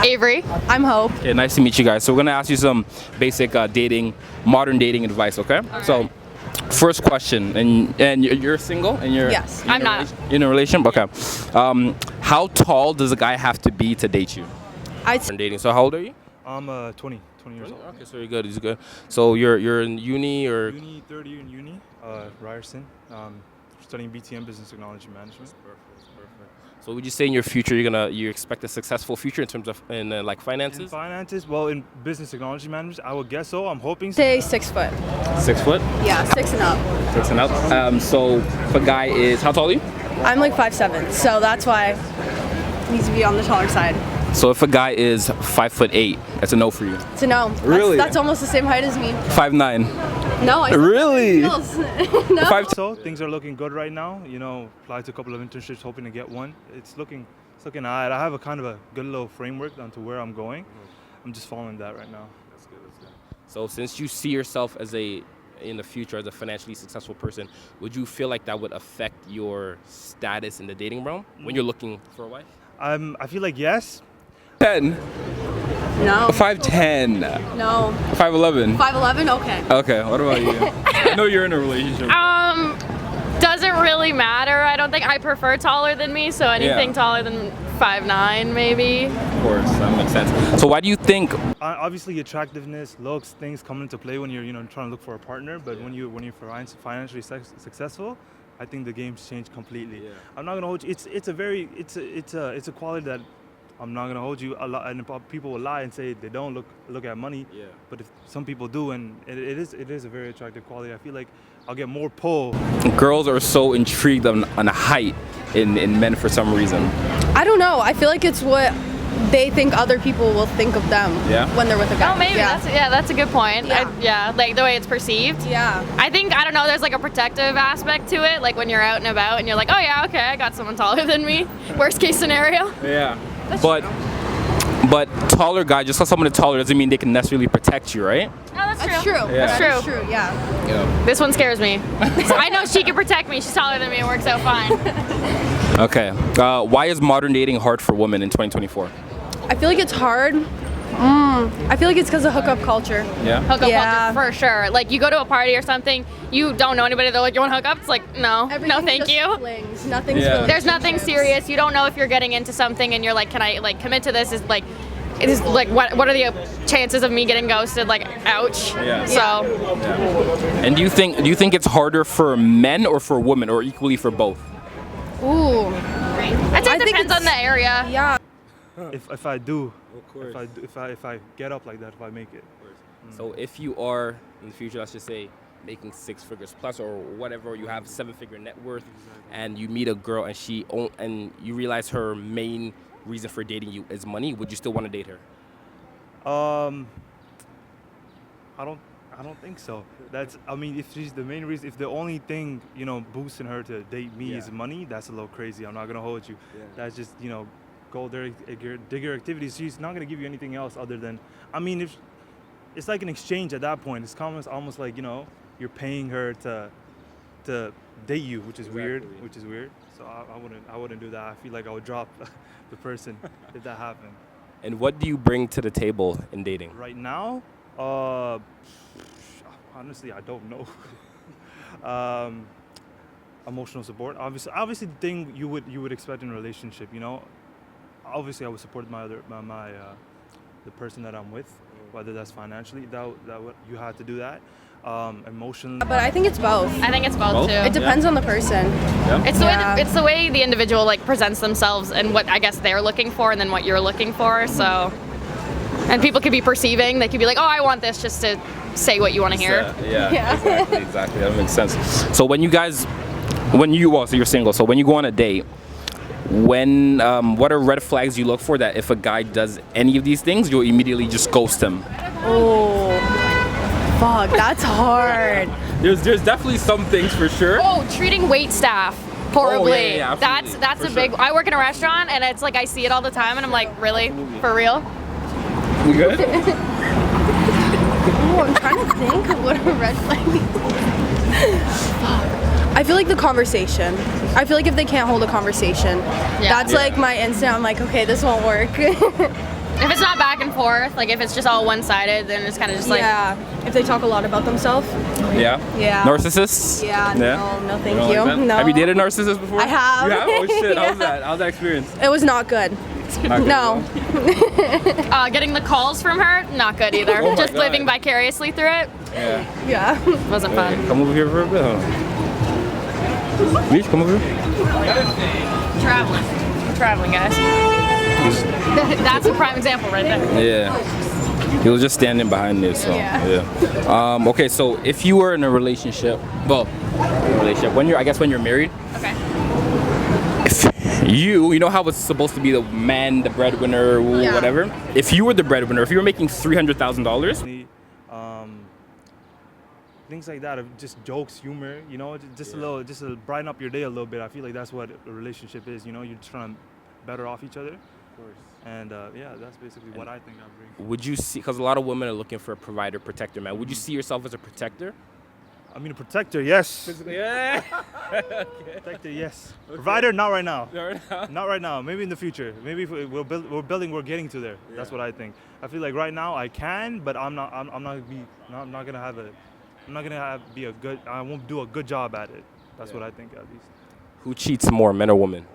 Avery. I'm Hope. Okay, nice to meet you guys. So we're gonna ask you some basic modern dating advice. Okay. So, first question, and you're single and you're Yes. I'm not. You're in a relationship. Okay. How tall does a guy have to be to date you? I'd In dating. So how old are you? I'm 20 years old. Okay, so you're good. He's good. So you're in uni or? Uni, third year in uni, Ryerson. Studying BTM, Business Technology Management. Perfect. So would you say in your future you expect a successful future in terms of like In finances? finances, well, in Business Technology Management, I would guess so. I'm hoping so. say 6 foot. 6 foot. Yeah, 6 and up. 6 and up. So if a guy is, how tall are you? I'm like 5'7", so that's why he needs to be on the taller side. So if a guy is 5'8", that's a no for you. So no, that's, Really? that's almost the same height as me. 5'9". No, I said Really? heels. No. 5'2". So things are looking good right now. You know, applied to a couple of internships, hoping to get one. It's looking alright. I have a kind of a good little framework onto where I'm going. I'm just following that right now. That's good. So since you see yourself as in the future as a financially successful person, would you feel like that would affect your status in the dating realm when you're looking for a wife? I feel like yes. 10. No. 5'10". No. 5'11". 5'11", okay. Okay, what about you? I know you're in a relationship. Doesn't really matter. I don't think I prefer taller than me, so anything Yeah. taller than 5'9" maybe. Of course, that makes sense. So why do you think? Obviously, attractiveness, looks, things come into play when you're trying to look for a partner. But when you're financially successful, I think the game's changed completely. Yeah. I'm not gonna hold you. It's a quality that I'm not gonna hold you a lot. And people will lie and say they don't look at money. Yeah. But if some people do, and it is a very attractive quality. I feel like I'll get more pull. Girls are so intrigued on height in men for some reason. I don't know. I feel like it's what they think other people will think of them when they're with a guy. Oh, maybe that's a good point. Yeah. Like the way it's perceived. Yeah. I don't know, there's like a protective aspect to it, like when you're out and about and you're like, oh yeah, okay, I got someone taller than me. Worst case scenario. Yeah. But taller guy, just because someone is taller doesn't mean they can necessarily protect you, right? No, that's That's true. true. Yeah. That's That is true. true, yeah. This one scares me. So I know she can protect me. She's taller than me. It works out fine. Okay. Why is modern dating hard for women in 2024? I feel like it's hard. I feel like it's because of hookup culture. Yeah. Hookup Yeah. culture, for sure. Like you go to a party or something, you don't know anybody, they're like, you want to hook up? It's like, no, no Everything's thank just you. flings. Nothing's Yeah. really There's nothing relationships. serious. You don't know if you're getting into something and you're like, can I like commit to this? What are the chances of me getting ghosted? Like, ouch. Yeah. So And do you think it's harder for men or for women, or equally for both? Ooh. I'd say I it think depends on the area. Yeah. If I do, Of course. if I get up like that, if I make it. So if you are in the future, let's just say making 6 figures plus or whatever, you have 7-figure net worth, and you meet a girl and you realize her main reason for dating you is money, would you still want to date her? I don't think so. If she's the main reason, if the only thing boosting her to date me is money, that's a little crazy. I'm not gonna hold you. Yeah. That's just gold digger activities. She's not gonna give you anything else other than. If it's like an exchange at that point. It's almost like you're paying her to date you, which is weird. So I wouldn't do that. I feel like I would drop the person if that happened. And what do you bring to the table in dating? Right now, honestly, I don't know. Emotional support, obviously, the thing you would expect in a relationship. Obviously, I would support the person that I'm with, whether that's financially. You have to do that. Emotionally. But I think it's both. I think it's both Both? too. It depends on the person. It's the Yeah. way it's the way the individual like presents themselves and what I guess they're looking for and then what you're looking for. So, and people could be perceiving. They could be like, oh, I want this, just to say what you want to hear. Yeah. Exactly. That makes sense. So so you're single. So when you go on a date, what are red flags you look for that if a guy does any of these things, you'll immediately just ghost him? Oh. Fuck, that's hard. There's definitely some things for sure. Oh, treating wait staff horribly. Yeah, absolutely. That's For a big. sure. I work in a restaurant and it's like I see it all the time and I'm like, really? For real? You good? Oh, I'm trying to think of what a red flag is. Fuck. I feel like the conversation. I feel like if they can't hold a conversation, that's Yeah. like my instinct. I'm like, okay, this won't work. If it's not back and forth, like if it's just all one-sided, then it's kind of just like. Yeah. If they talk a lot about themselves. Yeah. Yeah. Narcissists. Yeah. No, thank You don't you. like that? No. Have you dated a narcissist before? I have. You have? Oh shit! Yeah. How's that? How's that experience? It was not good. Not good No. at all? Getting the calls from her, not good either. Oh my Just God. living vicariously through it Yeah. Yeah. wasn't Okay, fun. come over here for a bit. Huh? Reach, come over here. Traveling, guys. That's a prime example right there. Yeah. He was just standing behind this. So, Yeah. Okay, so if you were in a relationship, when you're married, Okay. if you know how it's supposed to be the man, the breadwinner, Yeah. whatever. If you were the breadwinner, if you were making $300,000, Things like that, of just jokes, humor, you know, just a little, just to brighten up your day a little bit. I feel like that's what a relationship is, you know, you're trying to better off each other. Of course. And yeah, that's basically what I think I bring. would you see? Because a lot of women are looking for a provider, protector, man. Would you see yourself as a protector? I mean, a protector, yes. Yeah. Protector, yes. Provider, not right now. Right now. Not right now. Maybe in the future. Maybe if we're building. We're getting to there. That's what I think. I feel like right now I can, but I'm not gonna be a good. I won't do a good job at it. That's what I think, at least. Who cheats more, men or women?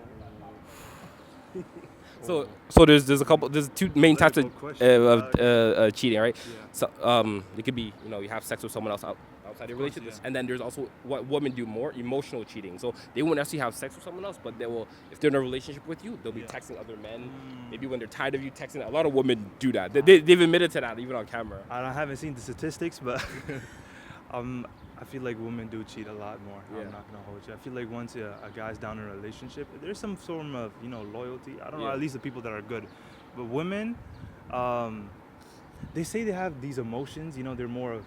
So there's two main types of Good question. cheating, right? Yeah. So it could be, you have sex with someone else outside your relationship, yeah. and then there's also what women do more, emotional cheating. So they won't actually have sex with someone else, but they will, if they're in a relationship with you, they'll be texting other men. Maybe when they're tired of you texting. A lot of women do that. They've admitted to that even on camera. I haven't seen the statistics, but I feel like women do cheat a lot more. Yeah. I'm not gonna hold you. I feel like once a guy's down in a relationship, there's some form of loyalty. I don't know. Yeah. At least the people that are good, but women, they say they have these emotions. They're more.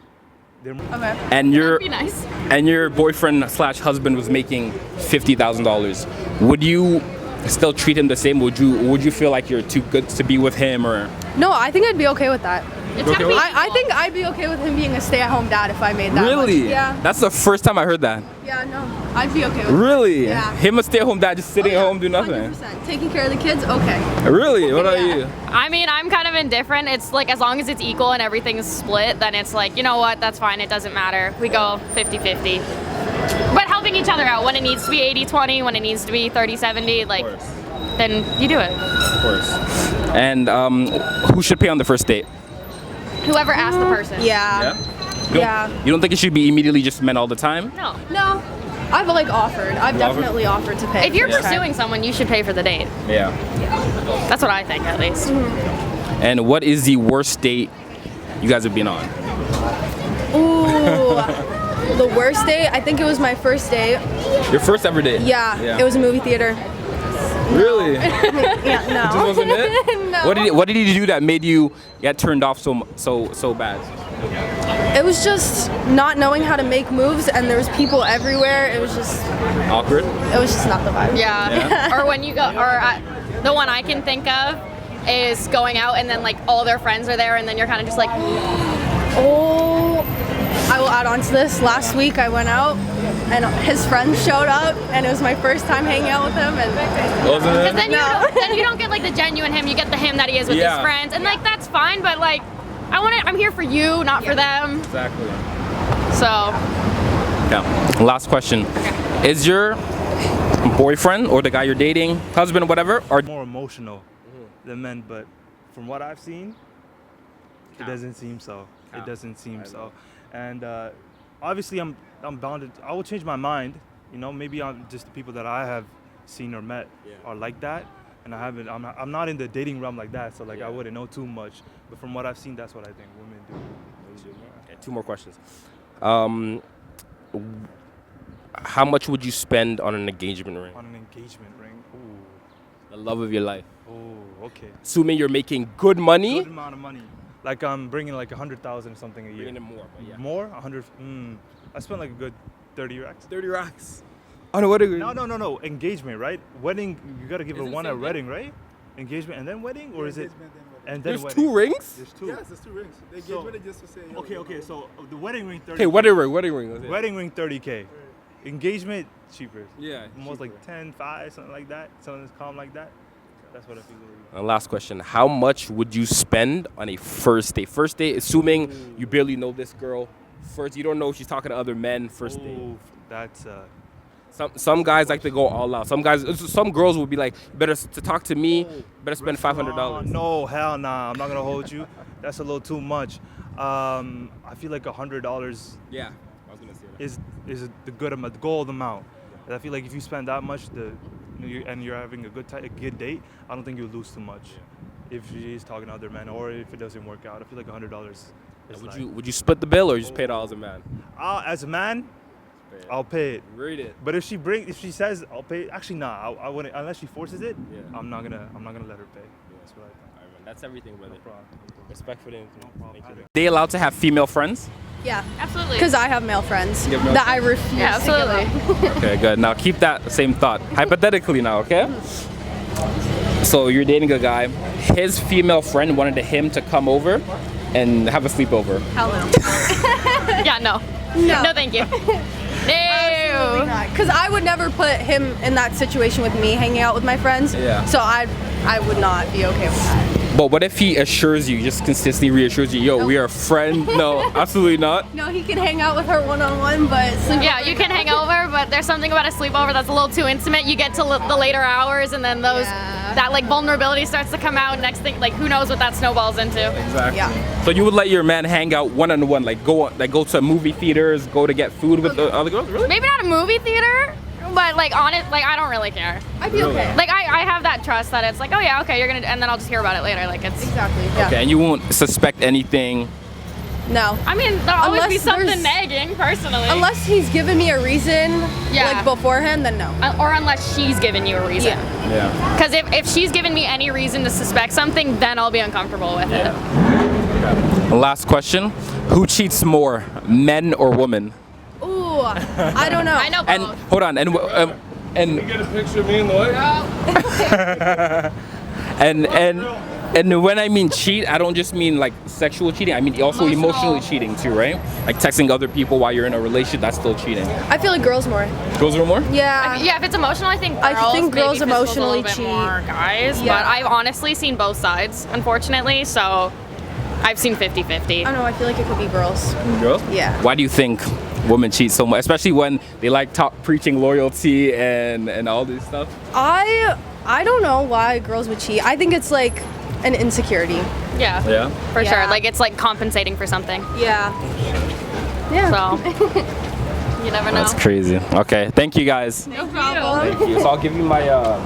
Okay. And That'd be nice. your boyfriend/husband was making $50,000. Would you still treat him the same? Would you feel like you're too good to be with him, or? No, I think I'd be okay with that. It's gotta be I think I'd be okay with him being a stay-at-home dad if I made that Really? much. Yeah. That's the first time I heard that. Yeah, no. I'd be okay with Really? Yeah. Him a stay-at-home dad, just sitting Oh, at yeah, home, do nothing. 100%. Taking care of the kids, okay. Really? What about Yeah. you? I mean, I'm kind of indifferent. It's like as long as it's equal and everything's split, then it's like, you know what, that's fine. It doesn't matter. We go 50-50. But helping each other out when it needs to be 80-20, when it needs to be 30-70, like, then you do it. Of course. And who should pay on the first date? Whoever asked the person. Yeah. Yeah. You don't think it should be immediately just men all the time? No. No. I've offered. I've You offered? definitely offered to pay. If you're for the pursuing someone, you should pay for the date. Yeah. That's what I think, at least. And what is the worst date you guys have been on? Ooh. The worst day? I think it was my first day. Your first ever date? Yeah. It was a movie theater. Really? Yeah, no. Just wasn't it? No. What did he do that made you get turned off so bad? It was just not knowing how to make moves, and there was people everywhere. It was just not the vibe. Yeah. Or when you go, the one I can think of is going out and then like all their friends are there and then you're kind of just like, Oh, I will add on to this. Last week I went out and his friends showed up, and it was my first time hanging out with him. And Wasn't because it? then No. then you don't get like the genuine him. You get the him that he is with Yeah. his friends, and like that's fine. But like, I'm here for you, not for them. Exactly. So Yeah. Last question. Is your boyfriend or the guy you're dating, husband, whatever, or More emotional than men, but from what I've seen, it doesn't seem so. It doesn't seem so. And obviously, I'm bounded. I will change my mind. Maybe just the people that I have seen or met are like that, and I'm not in the dating realm like that. So like I wouldn't know too much. But from what I've seen, that's what I think women do. Okay, 2 more questions. How much would you spend on an engagement ring? On an engagement ring. Ooh. The love of your life. Oh, okay. Assuming you're making good money. Good amount of money. Like I'm bringing like 100,000 or something a year. Bringing in more, but yeah. More? 100? I spent like a good 30 racks. 30 racks. On a wedding ring? No. Engagement, right? Wedding, you gotta give Is her it one same at thing? wedding, right? Engagement and then wedding, or is it? And then There's wedding. 2 rings? There's 2. Yes, there's 2 rings. The engagement is just to say. yo, Okay. So the wedding ring 30. Okay, wedding ring. That's it. Wedding ring 30K. Engagement cheaper. Yeah. Almost like 10, 5, something like that. Something that's calm like that. That's what I feel. And last question: how much would you spend on a first date? First date, assuming you barely know this girl. First, you don't know if she's talking to other men. First date. Ooh, that's Some guys like to go all out. Some girls will be like, better to talk to me, better spend $500. No, hell nah. I'm not gonna hold you. That's a little too much. I feel like $100 Yeah, I was gonna say that. is the good amount, the gold amount. And I feel like if you spend that much, and you're having a good date, I don't think you'll lose too much. If she's talking to other men or if it doesn't work out, I feel like $100 is Would you split the bill or you just pay it all as a man? as a man, I'll pay it. Read it. But if she says I'll pay, actually nah, I wouldn't unless she forces it. Yeah. I'm not gonna let her pay. That's what I think. All right, man. That's everything, brother. No problem. Respect for the interview. problem. Thank you. They allowed to have female friends? Yeah. Absolutely. Because I have male friends You have male that I refuse Yeah, to give absolutely. up. Okay, good. Now keep that same thought. Hypothetically now, okay? So you're dating a guy. His female friend wanted him to come over and have a sleepover. Hell no. Yeah, no. No. No, thank you. No. Because I would never put him in that situation with me hanging out with my friends. Yeah. So I would not be okay with that. But what if he assures you, just consistently reassures you, yo, we are friends? No, absolutely not. No, he can hang out with her one-on-one, but Yeah, you can hang over, but there's something about a sleepover that's a little too intimate. You get to the later hours, and then that like vulnerability starts to come out. Next thing, like who knows what that snowballs into? Exactly. Yeah. So you would let your man hang out one-on-one, like go to movie theaters, go to get food with the other girls? Really? Maybe not a movie theater, but like on it, like I don't really care. I'd be okay. Like I have that trust that it's like, oh yeah, okay, you're gonna, and then I'll just hear about it later. Like it's. Exactly. Yeah. Okay, and you won't suspect anything. No. I mean, there'll always be Unless something there's- nagging, personally. Unless he's given me a reason, Yeah. like beforehand, then no. Or unless she's giving you a reason. Yeah. Yeah. Because if she's given me any reason to suspect something, then I'll be uncomfortable with it. Last question: who cheats more, men or women? Ooh, I don't know. I know both. And hold on, and Get a picture of me in the white. and when I mean cheat, I don't just mean like sexual cheating. I mean also emotionally cheating too, right? Like texting other people while you're in a relationship, that's still cheating. I feel like girls more. Girls are more? Yeah. Yeah, if it's emotional, I think girls, I think girls maybe physical emotionally a little bit cheat. more guys, Yeah. but I've honestly seen both sides, unfortunately, so I've seen 50-50. I don't know. I feel like it could be girls. Girls? Yeah. Why do you think women cheat so much, especially when they like preaching loyalty and all this stuff? I don't know why girls would cheat. I think it's like an insecurity. Yeah, Yeah. for Yeah. sure. Like it's like compensating for something. Yeah. Yeah. So you never know. That's crazy. Okay, thank you guys. No problem. Thank you. So I'll give you my Yeah.